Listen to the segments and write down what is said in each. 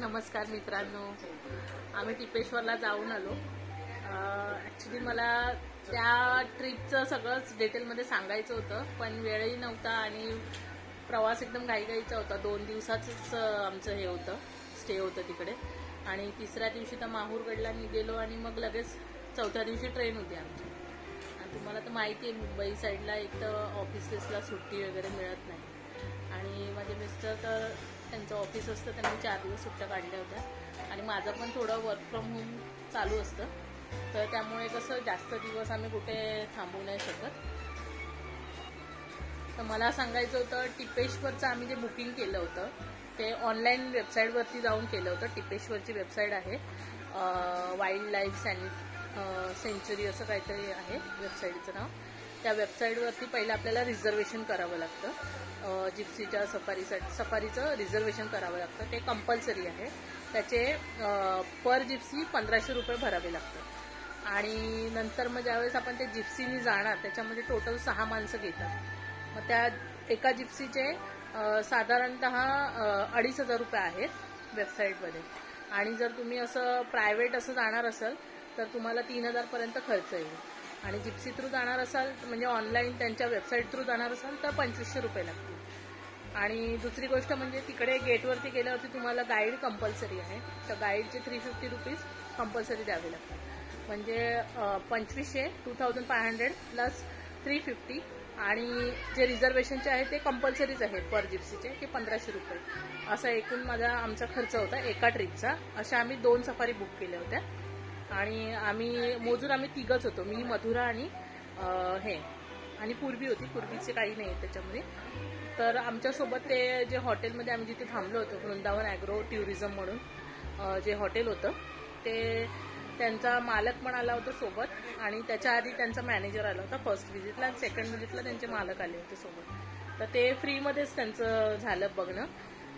नमस्कार मित्रांनो, आम्ही टिपेश्वरला जाऊन आलो। ॲक्च्युली मला त्या ट्रिपचं सगळंच डिटेलमध्ये सांगायचं होतं, पण वेळही नव्हता आणि प्रवास एकदम घाईघाईचा होता। 2 दिवसाचंच आमचं हे होतं, स्टे होतं तिकडे आणि तिसऱ्या दिवशी तर माहूरगडला गेलो आणि मग लगेच चौथ्या दिवशी ट्रेन होती आमची। आणि तुम्हाला तर माहिती आहे, मुंबई साईडला एक तर ऑफिसेसला सुट्टी वगैरे मिळत नाही आणि माझे मिस्टर तर त्यांचं ऑफिस असतं, त्यांनी 4 दिवस सुट्ट्या काढल्या होत्या आणि माझं पण थोडं वर्क फ्रॉम होम चालू असतं, तर त्यामुळे कसं जास्त दिवस आम्ही कुठे थांबू नाही शकत। तर मला सांगायचं होतं, टिपेश्वरचं आम्ही जे बुकिंग केलं होतं ते ऑनलाईन वेबसाईटवरती जाऊन केलं होतं। टिपेश्वरची वेबसाईट आहे, वाईल्ड लाईफ सेंच्युरी असं काहीतरी आहे वेबसाईटचं नाव। त्या वेबसाईटवरती पहिलं आपल्याला रिझर्वेशन करावं लागतं, जिप्सीच्या सफारीचं रिझर्वेशन करावं लागतं, ते कंपल्सरी आहे। त्याचे पर जिप्सी 1500 रुपये भरावे लागतात आणि नंतर मग ज्यावेळेस आपण ते जिप्सीनी जाणार त्याच्यामध्ये टोटल 6 माणसं घेतात। मग त्या एका जिप्सीचे साधारणतः 2500 रुपये आहेत वेबसाईटमध्ये आणि जर तुम्ही असं प्रायव्हेट असं जाणार असाल तर तुम्हाला 3000 पर्यंत खर्च येईल आणि जिप्सी थ्रू जाणार असाल म्हणजे ऑनलाईन त्यांच्या वेबसाईट थ्रू जाणार असाल तर 2500 रुपये लागतील। आणि दुसरी गोष्ट म्हणजे तिकडे गेटवरती गेल्यावरती तुम्हाला गाईड कंपल्सरी आहे, तर गाईडचे 350 रुपीज कंपल्सरी द्यावे लागतात, म्हणजे 2500 प्लस 350 आणि जे रिझर्वेशनचे आहे ते कंपल्सरीच आहे पर जिप्सीचे, ते 1500 रुपये असा एकूण आमचा खर्च होता एका ट्रिपचा। अशा आम्ही 2 सफारी बुक केल्या होत्या आणि आम्ही तिघच होतो, मी, मधुरा आणि आणि पूर्वी होती, पूर्वीचे काही नाही त्याच्यामध्ये। तर आमच्यासोबत ते जे हॉटेलमध्ये आम्ही जिथे थांबलो होतो, वृंदावन ॲग्रो टुरिझम म्हणून जे हॉटेल होतं, ते त्यांचा मालक पण आला होता सोबत आणि त्याच्या आधी त्यांचा मॅनेजर आला होता फर्स्ट व्हिजिटला आणि सेकंड व्हिजिटला त्यांचे मालक आले होते सोबत। तर ते फ्रीमध्येच त्यांचं झालं बघणं,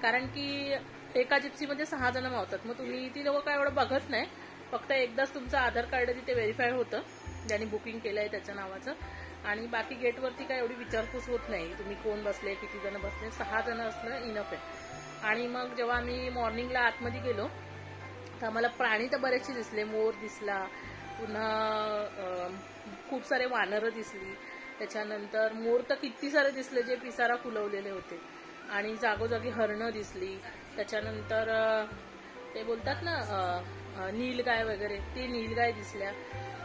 कारण की एका जिप्सीमध्ये 6 जण मावतात, मग तुम्ही ती लोकं काय एवढं बघत नाही, फक्त एकदाच तुमचं आधार कार्ड तिथे व्हेरीफाय होतं ज्यांनी बुकिंग केलं आहे त्याच्या नावाचं, आणि बाकी गेटवरती काय एवढी विचारपूस होत नाही, तुम्ही कोण बसले, किती जण बसले, 6 जण असणं इनफ आहे। आणि मग जेव्हा आम्ही मॉर्निंगला आतमध्ये गेलो तर आम्हाला प्राणी तर बरेचसे दिसले, मोर दिसला, पुन्हा खूप सारे वानरं दिसली, त्याच्यानंतर मोर तर किती सारे दिसले जे पिसारा फुलवलेले होते आणि जागोजागी हरणं दिसली, त्याच्यानंतर ते बोलतात ना नीलगाय वगैरे, ती नीलगाय दिसल्या।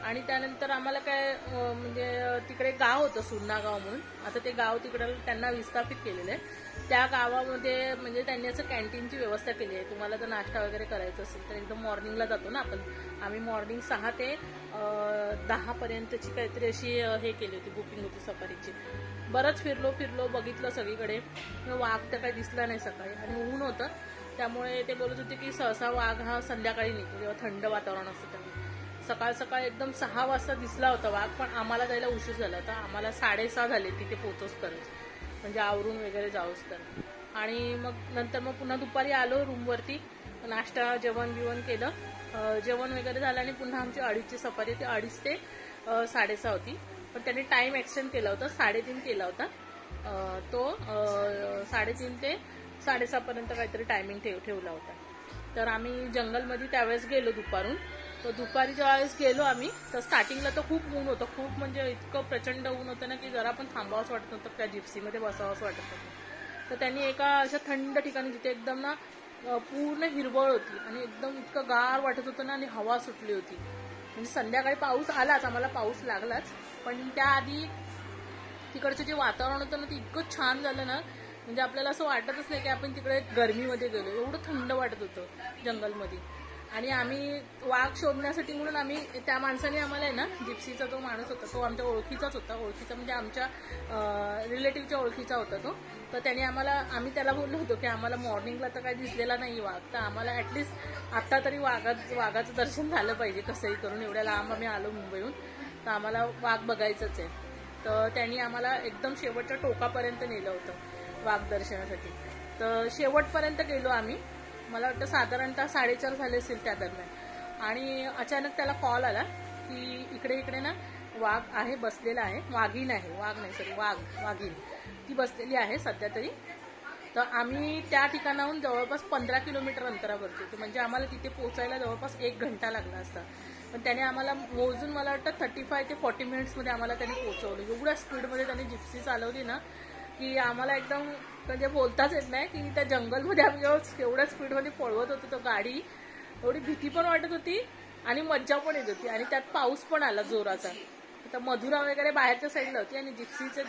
आणि त्यानंतर आम्हाला काय म्हणजे तिकडे गाव होतं सुन्ना गाव म्हणून, आता ते गाव तिकडे त्यांना विस्थापित केलेलं आहे। त्या गावामध्ये म्हणजे त्यांनी असं कॅन्टीनची व्यवस्था केली आहे, तुम्हाला जर नाश्ता वगैरे करायचा असेल तर एकदम मॉर्निंगला जातो ना आपण, आम्ही मॉर्निंग 6 ते 10 पर्यंतची काहीतरी अशी हे केली होती, बुकिंग होती सफारीची। बरंच फिरलो बघितलं सगळीकडे, वाघ तर काही दिसला नाही सकाळी आणि ऊन होतं, त्यामुळे ते बोलत होते की सहसा वाघ हा संध्याकाळी निघतो जेव्हा थंड वातावरण असतं त्यामुळे। सकाळ एकदम 6 वाजता दिसला होता वाघ, पण आम्हाला जायला उशीर झाला होता, आम्हाला 6:30 झाले तिथे पोहोचोसपर्यंत, म्हणजे आवरून वगैरे जाऊस तर। आणि मग नंतर पुन्हा दुपारी आलो रूमवरती, नाश्ता जेवण केलं, जेवण वगैरे झालं आणि पुन्हा आमची 2:30ची सफारी होती, 2:30 ते 6:30 होती, पण त्यांनी टाइम एक्सटेंड केला होता, 3:30 केला होता तो, 3:30 ते 6:30 पर्यंत काहीतरी टायमिंग ठेवला होता। तर आम्ही जंगलमध्ये त्यावेळेस गेलो दुपारून, तर दुपारी ज्यावेळेस गेलो आम्ही तर स्टार्टिंगला तर खूप ऊन होतं, खूप म्हणजे इतकं प्रचंड ऊन होतं ना की जरा पण थांबावंच वाटत नव्हतं, त्या जिप्सीमध्ये बसावंच वाटत नव्हतं। तर त्यांनी एका अशा थंड ठिकाणी जिथे एकदम ना पूर्ण हिरवळ होती आणि एकदम इतकं गार वाटत होतं ना आणि हवा सुटली होती, म्हणजे संध्याकाळी पाऊस आलाच, आम्हाला पाऊस लागलाच, पण त्याआधी तिकडचं जे वातावरण होतं ना ते इतकं छान झालं ना, म्हणजे आपल्याला असं वाटतच नाही की आपण तिकडे गरमीमध्ये गेलो, एवढं थंड वाटत होतं जंगलमध्ये। आणि आम्ही वाघ शोधण्यासाठी म्हणून आम्ही, त्या माणसाने आम्हाला आहे ना, जिप्सीचा जो माणूस होता तो आमच्या ओळखीचाच होता, ओळखीचा म्हणजे आमच्या रिलेटिव्हच्या ओळखीचा होता तो, तर त्याने आम्ही त्याला बोललो होतो की आम्हाला मॉर्निंगला तर काही दिसलेला नाही वाघ, तर आम्हाला ॲटलिस्ट आता तरी वाघाचं दर्शन झालं पाहिजे कसंही करून, एवढ्या लांब आम्ही आलो मुंबईहून, तर आम्हाला वाघ बघायचंच आहे। तर त्यांनी आम्हाला एकदम शेवटच्या टोकापर्यंत नेलं होतं वाघ दर्शनासाठी, तर शेवटपर्यंत गेलो आम्ही, मला वाटतं साधारणतः 4:30 झाले असेल त्या दरम्यान, आणि अचानक त्याला कॉल आला की इकडे ना वाघ आहे, बसलेला आहे, वाघीण आहे, वाघ नाही सॉरी वाघीण ती बसलेली आहे सध्या तरी, तर आम्ही त्या ठिकाणाहून जवळपास 15 किलोमीटर अंतरावरती होतो, म्हणजे आम्हाला तिथे पोहोचायला जवळपास 1 घंटा लागला असता. पण त्याने आम्हाला मोजून मला वाटतं 35 ते 40 मिनिट्समध्ये आम्हाला त्याने पोहोचवलं. एवढ्या स्पीडमध्ये त्याने जिप्सी चालवली ना की आम्हाला एकदम म्हणजे बोलताच येत नाही की त्या जंगलमध्ये आम्ही एवढ्या स्पीडमध्ये पळवत होतो तो गाडी. एवढी भीती पण वाटत होती आणि मज्जा पण येत होती, आणि त्यात पाऊस पण आला जोराचा. आता मधुरा वगैरे बाहेरच्या साईडला होती आणि जिप्सीचं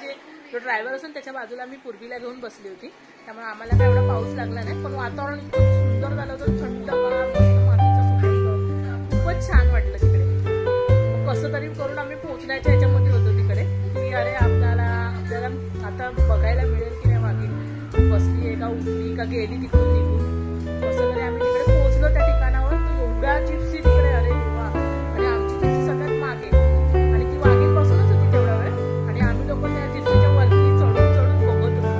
जो ड्रायव्हर असून त्याच्या बाजूला मी पूर्वीला घेऊन बसली होती, त्यामुळे आम्हाला काय एवढा पाऊस लागला नाही. पण वातावरण इतकं सुंदर झालं होतं, थंड मातीचा सुगंध, खूपच छान वाटलं तिकडे. कसं तरी करून आम्ही पोहोचण्याच्या ह्याच्यामध्ये होतो तिकडे की अरे आपल्याला आता बघायला मिळेल की नाही वाघीण बसली आहे का, उठली का, गेली तिकडून निघून. कसं तरी आम्ही तिकडे पोहोचलो त्या ठिकाणावर. एवढ्या जिप्सी तिकडे, अरे वा. आणि आमची जिप्सी सगळ्यात मागे आणि ती वाघीण बसूनच होती तेवढा वेळ, आणि आम्ही लोक त्या जिप्सीच्या वरती चढून चढून बघत होतो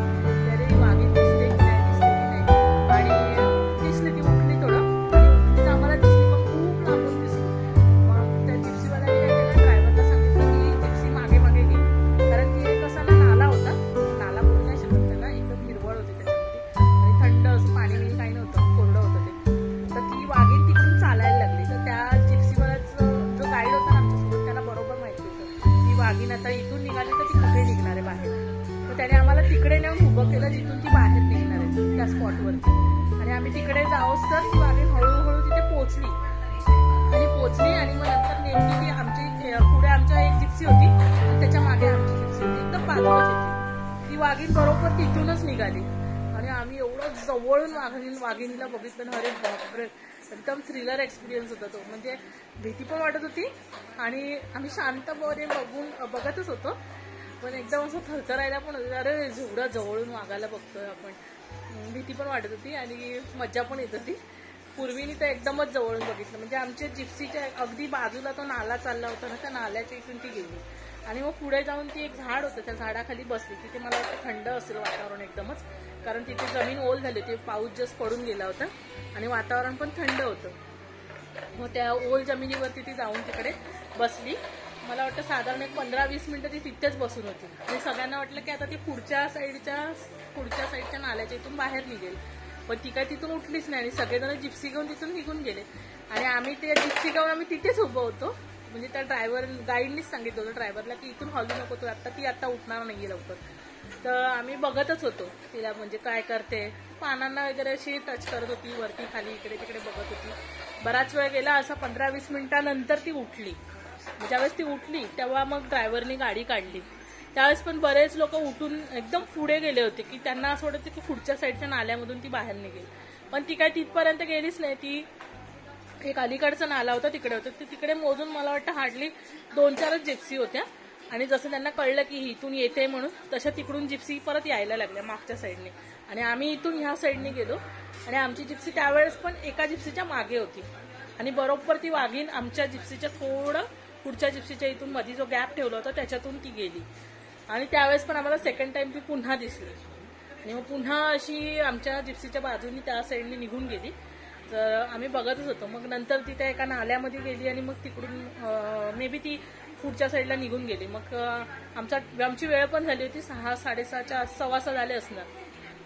अरे वाघीण दिसते की नाही, दिसते की नाही. आणि दिसली, ती उठली थोडं, आणि उठली तर आम्हाला दिसली पण खूप लांबून दिसली. मग त्या जिप्सीवाल्याने काय केलं, ड्रायव्हरला सांगितलं की जिप्सी मागे मागे घे, कारण की एक असा नाला होता, नाला बोलू नाही शकत त्याला, एकदम हिरवळ होती त्याच्यामध्ये आणि थंड असं पाणी बिणी काही नव्हतं, कोरडं होतं ते. तर ती वाघीण तिकडून चालायला लागली. तर त्या जिप्सीवाल्याचा जो गाईड होता ना आमच्यासोबत, त्याला बरोबर माहिती होतं की वाघीण आता इथून निघाली तर ती कुठे निघणार आहे बाहेर. तर त्याने आम्हाला तिकडे नेऊन उभं केलं जिथून ती बाहेर निघणार आहे त्या स्पॉटवरती. आणि आम्ही तिकडे जाऊच तर ती वाघीण हळूहळू तिथे पोहोचली. आणि मग नंतर नेमकी ती आमची पुढे आमच्या एक जिप्सी होती आणि त्याच्या मागे आमची जिप्सी होती, एकदम बाजूलाच होती. ती वाघीण बरोबर तिथूनच निघाली आणि आम्ही एवढं जवळून वाघिणीला बघितलं ना, अरे बापरे, एकदम थ्रिलर एक्सपिरियन्स होता तो. म्हणजे भीती पण वाटत होती आणि आम्ही शांतपणे बघतच होतो, पण एकदम असं थरथरायला पण होतं, अरे एवढं जवळून वाघायला बघतोय आपण. भीती पण वाटत होती आणि मज्जा पण येत होती. पूर्वीनी तर एकदमच जवळून बघितलं, म्हणजे आमच्या जिप्सीच्या अगदी बाजूला तो नाला चालला होता ना, त्या नाल्याच्या इथून ती गेली. आणि मग पुढे जाऊन ती एक झाड होतं, त्या झाडाखाली बसली. तिथे मला वाटतं थंड असेल वातावरण एकदमच, कारण तिथे जमीन ओल झाली होती, पाऊस जस्ट पडून गेला होता आणि वातावरण पण थंड होतं. मग त्या ओल जमिनीवरती ती जाऊन तिकडे बसली. मला वाटतं साधारण एक 15-20 मिनिटं ती तिथेच बसून होती आणि सगळ्यांना वाटलं की आता ती पुढच्या साईडच्या नाल्याच्या इथून बाहेर निघेल. पण ती काय तिथून उठलीच नाही आणि सगळेजण जिप्सी घेऊन तिथून निघून गेले. आणि आम्ही ते जिप्सी घेऊन आम्ही तिथेच उभं होतो. म्हणजे त्या गाईडनीच सांगितलं होतं ड्रायव्हरला की इथून हलू नको, तू ती आता उठणार नाहीये लवकर. तर आम्ही बघतच होतो तिला, म्हणजे काय करते, पानांना वगैरे अशी टच करत होती, वरती खाली इकडे तिकडे बघत होती. बराच वेळ गेला, असा 15-20 मिनिटानंतर ती उठली. ज्यावेळेस ती उठली तेव्हा मग ड्रायव्हरने गाडी काढली. त्यावेळेस पण बरेच लोक उठून एकदम पुढे गेले होते की त्यांना असं वाटतं की पुढच्या साईडच्या नाल्यामधून ती बाहेर निघेल. पण ती काय तिथपर्यंत गेलीच नाही. ती एक अलीकडचा नाला होता तिकडे होतं, तिकडे मोजून मला वाटतं हार्डली 2-4 जिप्सी होत्या. आणि जसं त्यांना कळलं की इथून येते म्हणून, तशा तिकडून जिप्सी परत यायला लागल्या मागच्या साईडने. आणि आम्ही इथून ह्या साईडने गेलो आणि आमची जिप्सी त्यावेळेस पण एका जिप्सीच्या मागे होती. आणि बरोबर ती वाघीण आमच्या जिप्सीच्या थोडं पुढच्या जिप्सीच्या इथून मध्ये जो गॅप ठेवला होता त्याच्यातून ती गेली. आणि त्यावेळेस पण आम्हाला सेकंड टाइम ती पुन्हा दिसली आणि मग पुन्हा अशी आमच्या जिप्सीच्या बाजूनी त्या साईडने निघून गेली. तर आम्ही बघतच होतो. मग नंतर ती त्या एका नाल्यामध्ये गेली आणि मग तिकडून मे बी ती पुढच्या साईडला निघून गेली. मग आमची वेळ पण झाली होती, 6-6:30च्या 6:15 झाले असणार.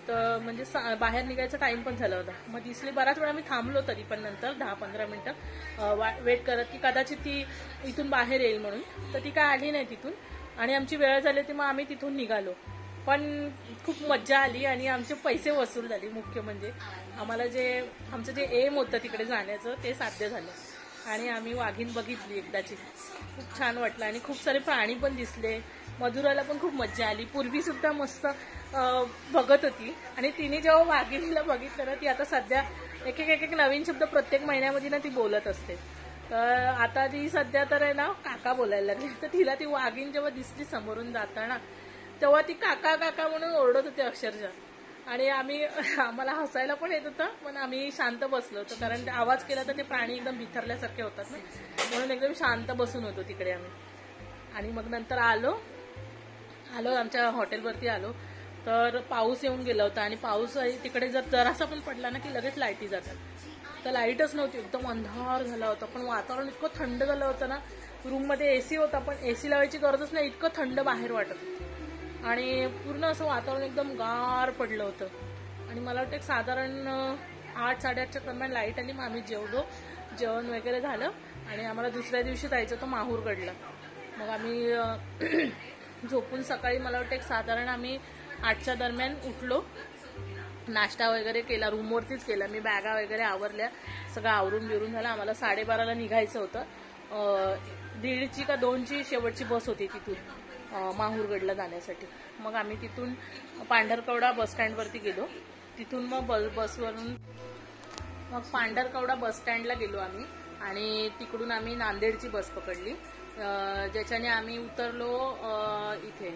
तर म्हणजे बाहेर निघायचा टाइम पण झाला होता. मग दिसली, बराच वेळ आम्ही थांबलो तरी पण नंतर 10-15 मिनिटं वेट करत की कदाचित ती इथून बाहेर येईल म्हणून. तर ती काय आली नाही तिथून आणि आमची वेळ झाली होती. मग आम्ही तिथून निघालो. पण खूप मज्जा आली आणि आमचे पैसे वसूल झाले. मुख्य म्हणजे आम्हाला आमचं जे एम होतं तिकडे जाण्याचं ते साध्य झालं आणि आम्ही वाघीण बघितली एकदाची. खूप छान वाटलं आणि खूप सारे प्राणी पण दिसले. मधुराला पण खूप मज्जा आली. पूर्वी सुद्धा मस्त बघत होती आणि तिने जेव्हा वाघिणीला बघितलं ना, ती आता सध्या एक नवीन शब्द प्रत्येक महिन्यामध्ये ना ती बोलत असते. तर आता ती सध्या तर आहे ना काका बोलायला लागली. तर तिला ती वाघीण जेव्हा दिसली समोरून जाताना तेव्हा ती काका काका म्हणून ओरडत होती अक्षरशः. आणि आम्हाला हसायला पण येत होतं, पण आम्ही शांत बसलो होतो कारण आवाज केला तर ते प्राणी एकदम बिथरल्यासारखे होतात ना, म्हणून एकदम शांत बसून होतो तिकडे आम्ही. आणि मग नंतर आलो आमच्या हॉटेलवरती आलो तर पाऊस येऊन गेला होता आणि पाऊस तिकडे जर जरासा पण पडला ना की लगेच लाईटी जातात. तर लाईटच नव्हती, एकदम अंधार झाला होता. पण वातावरण इतकं थंड झालं होतं ना, रूममध्ये एसी होता पण एसी लावायची गरजच नाही, इतकं थंड बाहेर वाटत होतं आणि पूर्ण असं वातावरण एकदम गार पडलं होतं. आणि मला वाटतं एक साधारण 8-8:30च्या दरम्यान लाईट आली. मग आम्ही जेवलो, जेवण वगैरे झालं आणि आम्हाला दुसऱ्या दिवशी जायचं होतं माहूरगडला. मग आम्ही झोपून सकाळी मला वाटतं एक साधारण आम्ही 8च्या दरम्यान उठलो, नाश्ता वगैरे केला, रूमवरतीच केला. मी बॅगा वगैरे आवरल्या, सगळं आवरून बिरून झालं. आम्हाला 12:30ला निघायचं होतं. 1:30ची का 2ची शेवटची बस होती तिथून माहूरगडला जाण्यासाठी. मग आम्ही तिथून पांढरकवडा बसस्टँडवरती गेलो. तिथून मग बसवरून मग पांढरकवडा बसस्टँडला गेलो आम्ही आणि तिकडून आम्ही नांदेडची बस पकडली, ज्याच्याने आम्ही उतरलो इथे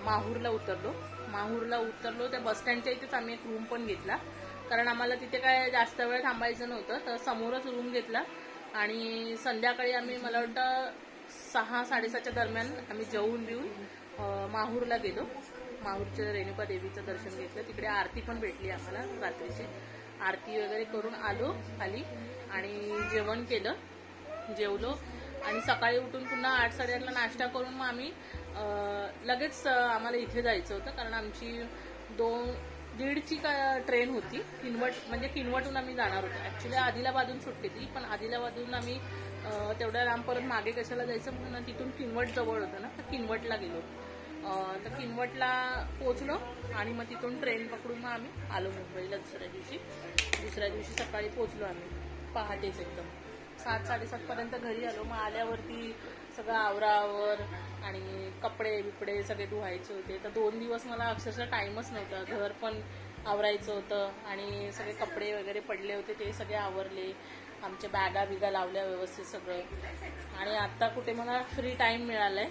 माहूरला उतरलो. त्या बसस्टँडच्या इथेच आम्ही एक रूम पण घेतला, कारण आम्हाला तिथे काय जास्त वेळ थांबायचं नव्हतं. तर समोरच रूम घेतला आणि संध्याकाळी आम्ही मला वाटतं 6-7:30च्या दरम्यान आम्ही जेवून बिवून माहूरला गेलो. माहूरच्या रेणुका देवीचं दर्शन घेतलं. तिकडे आरती पण भेटली आम्हाला, रात्रीची आरती वगैरे करून आलो खाली आणि जेवण केलं, जेवलो आणि सकाळी उठून पुन्हा 8-8:30ला नाश्ता करून मग आम्ही लगेच आम्हाला इथे जायचं होतं, कारण आमची 1:30ची ट्रेन होती. किनवटहून आम्ही जाणार होतो. ॲक्च्युली आदिलाबादहून सुटली, पण आदिलाबादहून आम्ही तेवढ्या लांब परत मागे कशाला जायचं म्हणून तिथून किनवट जवळ होतं ना, तर किनवटला गेलो. तर किनवटला पोचलो आणि मग तिथून ट्रेन पकडून मग आम्ही आलो मुंबईला. दुसऱ्या दिवशी सकाळी पोचलो आम्ही पहाटेच एकदम 7-7:30पर्यंत घरी आलो. मग आल्यावरती सगळं आवरावर आणि कपडे बिपडे सगळे धुवायचे होते. तर 2 दिवस मला अक्षरशः टाईमच नव्हता. घर पण आवरायचं होतं आणि सगळे कपडे वगैरे पडले होते ते सगळे आवरले. आमच्या बॅगा बिगा लावल्या व्यवस्थित सगळं. आणि आत्ता कुठे मला फ्री टाईम मिळालाय.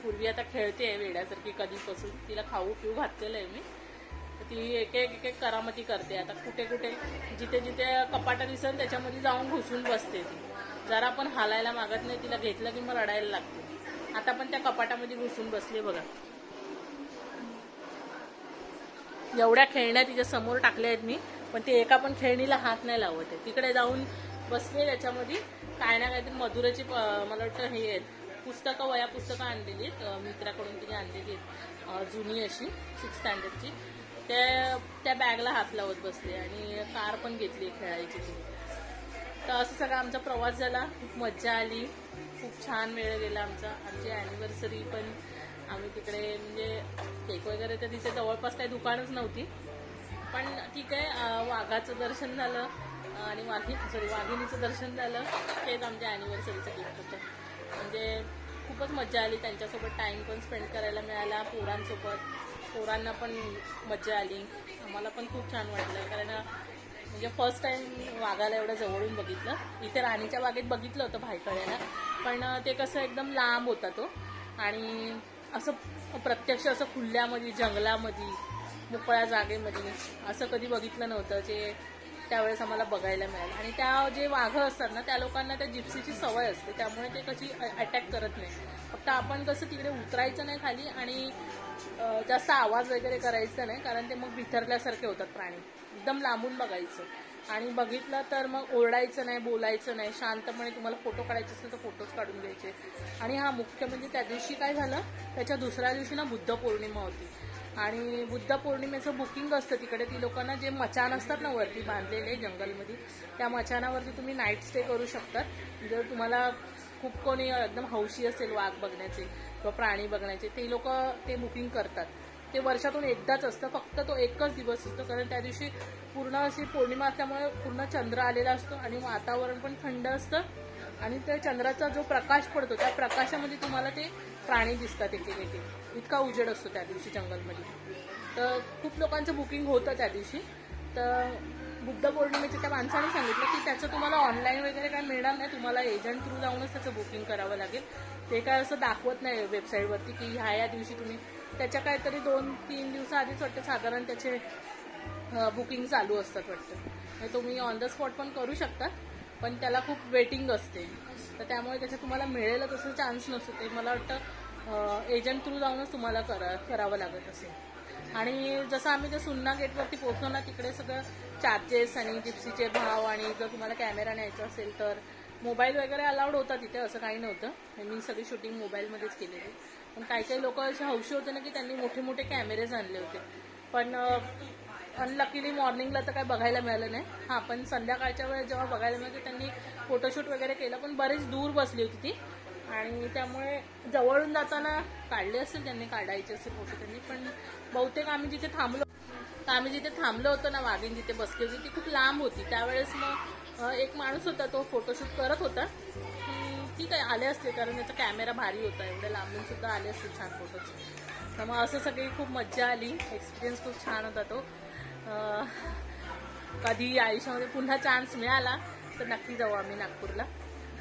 पूर्वी आता खेळते वेड्यासारखी कधीपासून. तिला खाऊ पिऊ घातलेलं आहे मी. ती एक एक करामती करते. आता कुठे जिथे कपाटा दिसेल त्याच्यामध्ये जाऊन घुसून बसते. ती जरा पण हालायला मागत नाही. तिला घेतलं की मग रडायला लागते. आता पण त्या कपाटामध्ये घुसून बसले बघा. एवढ्या खेळण्या तिच्या समोर टाकल्या आहेत मी, पण ती एका पण खेळणीला हात नाही लावत आहे. तिकडे जाऊन बसले. त्याच्यामध्ये काय ना काहीतरी मधुराची मला वाटतं हे आहेत पुस्तकं, वया पुस्तकं आणलेली आहेत मित्राकडून. तिने आणलेली आहेत जुनी अशी 6th स्टँडर्डची. त्या बॅगला हात लावत बसले आणि कार पण घेतली खेळायची ती. तर असं सगळा आमचा प्रवास झाला. खूप मज्जा आली, खूप छान वेळ गेला आमचा. आमची ॲनिव्हर्सरी पण आम्ही तिकडे केक वगैरे तर तिथे जवळपास काही दुकानच नव्हती, पण ठीक आहे. वाघाचं दर्शन झालं आणि वाघिणीचं दर्शन झालं. तेच आमच्या ॲनिव्हर्सरीचं गिफ्ट होतं. खूपच मज्जा आली. त्यांच्यासोबत टाईम पण स्पेंड करायला मिळाला. पोरांना पण मज्जा आली. आम्हाला पण खूप छान वाटलं, कारण फर्स्ट टाईम वाघाला एवढं जवळून बघितलं. इथे राणीच्या बागेत बघितलं होतं भायखळ्याला, पण ते कसं एकदम लांब होता तो आणि असं प्रत्यक्ष असं खुल्यामध्ये जंगलामध्ये मोकळ्या जागेमध्ये असं कधी बघितलं नव्हतं, जे त्यावेळेस आम्हाला बघायला मिळालं. आणि त्या जे वाघ असतात ना, त्या लोकांना त्या जिप्सीची सवय असते, त्यामुळे ते कशी अटॅक करत नाही. फक्त आपण कसं तिकडे उतरायचं नाही खाली आणि जास्त आवाज वगैरे करायचा नाही, कारण ते मग बिथरल्यासारखे होतात प्राणी. एकदम लांबून बघायचं आणि बघितलं तर मग ओरडायचं नाही, बोलायचं नाही, शांतपणे तुम्हाला फोटो काढायचे असेल तर फोटोच काढून घ्यायचे. आणि हा मुख्य म्हणजे त्या दिवशी काय झालं, त्याच्या दुसऱ्या दिवशी ना बुद्ध पौर्णिमा होती आणि बुद्ध पौर्णिमेचं बुकिंग असतं तिकडे. ती लोकांना जे मचान असतात ना वरती बांधलेले जंगलमध्ये, त्या मचानावरती तुम्ही नाईट स्टे करू शकतात. जर तुम्हाला खूप कोणी एकदम हौशी असेल वाघ बघण्याचे किंवा प्राणी बघण्याचे, ते लोक ते बुकिंग करतात. ते वर्षातून एकदाच असतं, फक्त तो एकच दिवस असतो, कारण त्या दिवशी पूर्ण अशी पौर्णिमा असल्यामुळे पूर्ण चंद्र आलेला असतो आणि वातावरण पण थंड असतं आणि त्या चंद्राचा जो प्रकाश पडतो त्या प्रकाशामध्ये तुम्हाला ते प्राणी दिसतात एक. इतका उजेड असतो त्या दिवशी जंगलमध्ये. तर खूप लोकांचं बुकिंग होतं त्या दिवशी. तर बुद्ध पौर्णिमेच्या त्या माणसाने सांगितलं की त्याचं तुम्हाला ऑनलाईन वगैरे काय मिळणार नाही, तुम्हाला एजंट थ्रू जाऊनच त्याचं बुकिंग करावं लागेल. ते काय असं दाखवत नाही वेबसाईटवरती की ह्या दिवशी तुम्ही, त्याच्या काहीतरी 2-3 दिवसाआधीच वाटतं साधारण त्याचे बुकिंग चालू असतात वाटतं. तुम्ही ऑन द स्पॉट पण करू शकता, पण त्याला खूप वेटिंग असते. तर त्यामुळे त्याच्यात तुम्हाला मिळेल तसं चान्स नसतो. ते मला वाटतं एजंट थ्रू जाऊनच तुम्हाला करावं लागत असेल. आणि जसं आम्ही त्या सुन्ना गेटवरती पोहोचलो ना, तिकडे सगळं चार्जेस आणि जिप्सीचे भाव, आणि जर तुम्हाला कॅमेरा न्यायचा असेल तर मोबाईल वगैरे अलाउड होता तिथे, असं काही नव्हतं. मी सगळी शूटिंग मोबाईलमध्येच केलेली. पण काही लोक असे हौशी होते ना की त्यांनी मोठे मोठे कॅमेरेज आणले होते, पण अनलकीली मॉर्निंगला तर काय बघायला मिळालं नाही. हां, पण संध्याकाळच्या वेळेस जेव्हा बघायला मिळालं त्यांनी फोटोशूट वगैरे केलं, पण बरीच दूर बसली होती ती आणि त्यामुळे जवळून जाताना काढले असेल त्यांनी, काढायचे असेल फोटो त्यांनी. पण बहुतेक आम्ही जिथे थांबलो होतो ना, वाघीण जिथे बसली होती ती खूप लांब होती. त्यावेळेस मग एक माणूस होता, तो फोटोशूट करत होता. ठीक आहे, आले असते कारण त्याचा कॅमेरा भारी होता, एवढ्या लांबून सुद्धा आले असते छान फोटोज. तर मग असं सगळी खूप मज्जा आली, एक्सपिरियन्स खूप छान होता तो. कधी आयुष्यामध्ये पुन्हा चान्स मिळाला तर नक्की जाऊ आम्ही नागपूरला.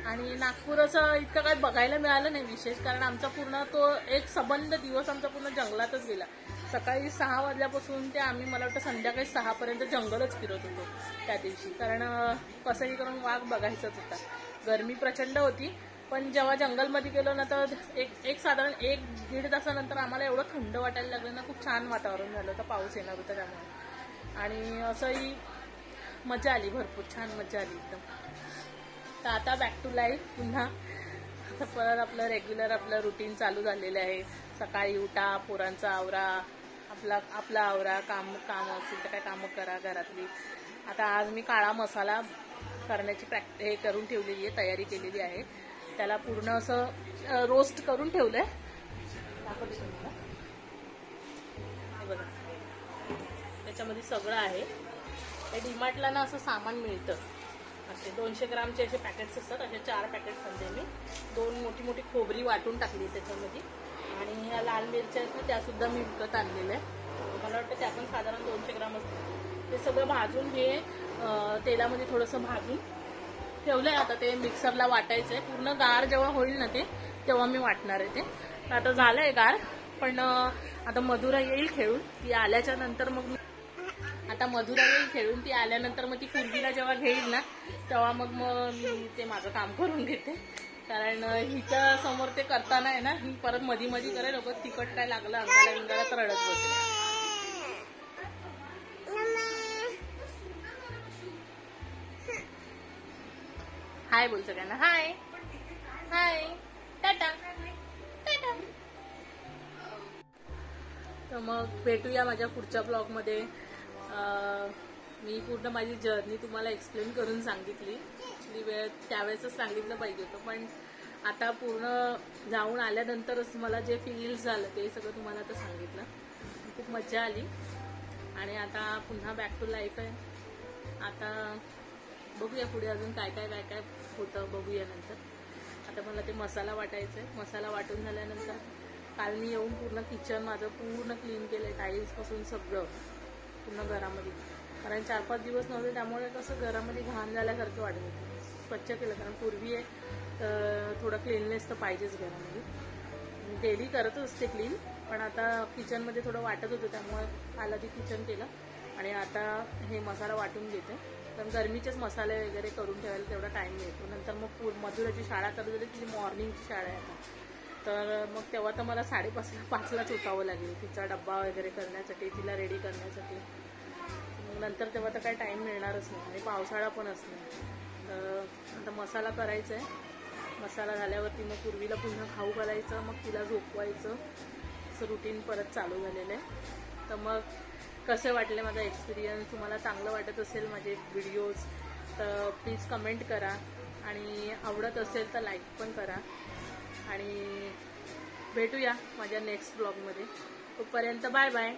आणि नागपूर असं इतकं काही बघायला मिळालं नाही विशेष, कारण आमचा पूर्ण तो एक संबंध दिवस आमचा पूर्ण जंगलातच गेला. सकाळी 6 वाजल्यापासून ते आम्ही मला वाटतं संध्याकाळी 6 पर्यंत जंगलच फिरत होतो त्या दिवशी, कारण कसंही करून वाघ बघायचाच होता. गरमी प्रचंड होती, पण जेव्हा जंगलमध्ये गेलो ना तर एक साधारण 1-1.5 तासानंतर आम्हाला एवढं थंड वाटायला लागलं ना, खूप छान वातावरण झालं होतं, पाऊस येणार होता त्यामुळे. आणि असंही मजा आली, भरपूर छान मजा आली एकदम. तर आता बॅक टू लाईफ पुन्हा. आता परत आपलं रेग्युलर आपलं रुटीन चालू झालेलं आहे. सकाळी उठा, पोरांचा आवरा, आपला आवरा, काम असेल तर काय कामं करा घरातली. आता आज मी काळा मसाला करण्याची हे करून ठेवलेली आहे, तयारी केलेली आहे. त्याला पूर्ण असं रोस्ट करून ठेवलंय. दाखवते तुम्हाला, हे बघा, त्याच्यामध्ये सगळं आहे. ते डीमार्टला ना असं सामान मिळतं, असे 200 ग्रामचे असे पॅकेट्स असतात. असे 4 पॅकेट्स आणले मी. 2 मोठी खोबरी वाटून टाकली त्याच्यामध्ये. आणि ह्या लाल मिरच्या आहेत ना, त्यासुद्धा मी विकत आणलेल्या आहे. मला वाटतं त्या पण साधारण 200 ग्राम असतात. ते सगळं भाजून हे तेलामध्ये थोडंसं भाजून ठेवलं आहे. आता ते मिक्सरला वाटायचं आहे. पूर्ण गार जेव्हा होईल ना ते, तेव्हा मी वाटणार आहे ते. तर आता झालं आहे गार, पण आता मधुरा येईल खेळून. ती आल्याच्या नंतर मग ती आल्यानंतर मग ती पूर्वीला जेव्हा घेईल ना, तेव्हा मग मी ते माझं काम करून घेते. कारण हिच्या समोर ते करताना आहे ना, ही परत मधी करेल, नको तिखट काय लागलं अंगाला तर रडत बसेल. हाय बोल सगळ्यांना, हाय हाय, टाटा टाटा. तर मग भेटूया माझ्या पुढच्या ब्लॉगमध्ये. मी पूर्ण माझी जर्नी तुम्हाला एक्सप्लेन करून सांगितली. ॲक्च्युली त्यावेळेसच सांगितलं पाहिजे होतं, पण आता पूर्ण जाऊन आल्यानंतरच मला जे फील झालं ते सगळं तुम्हाला आता सांगितलं. खूप मजा आली. आणि आता पुन्हा बॅक टू लाईफ आहे. आता बघूया पुढे अजून काय होतं, बघूया नंतर. आता मला ते मसाला वाटायचा आहे. मसाला वाटून झाल्यानंतर काल मी येऊन पूर्ण किचन माझं पूर्ण क्लीन केलं आहे, टाईल्सपासून सगळं पूर्ण घरामध्ये. कारण 4-5 दिवस नव्हते, त्यामुळे कसं घरामध्ये घाण झाल्यासारखं वाटत होतं. स्वच्छ केलं, कारण पूर्वी आहे थोडं क्लीननेस तर पाहिजेच घरामध्ये. डेली करतच असते क्लीन, पण आता किचनमध्ये थोडं वाटत होतं, त्यामुळे काल आधी किचन केलं. आणि आता हे मसाला वाटून घेते. कारण गरमीचेच मसाले वगैरे करून ठेवायला तेवढा टाईम मिळतो. नंतर मग मधुराची शाळा चालू झाली, तिची मॉर्निंगची शाळा आहे आता. तर मग तेव्हा तर मला 5:30लाच उठावं लागेल तिचा डब्बा वगैरे करण्यासाठी, तिला रेडी करण्यासाठी. नंतर तेव्हा तर काही टाईम मिळणारच नाही, आणि पावसाळा पण असणार. तर आता मसाला करायचा आहे. मसाला झाल्यावरती मग पूर्वीला पुन्हा खाऊ घालायचं, मग तिला झोपवायचं. असं रुटीन परत चालू झालेलं आहे. तर मग कसे वाटले माझा एक्सपिरियन्स? तुम्हाला चांगलं वाटत असेल माझे व्हिडिओज तर प्लीज कमेंट करा, आणि आवडत असेल तर लाईक पण करा. आणि भेटूया माझ्या नेक्स्ट ब्लॉगमध्ये. तोपर्यंत बाय बाय.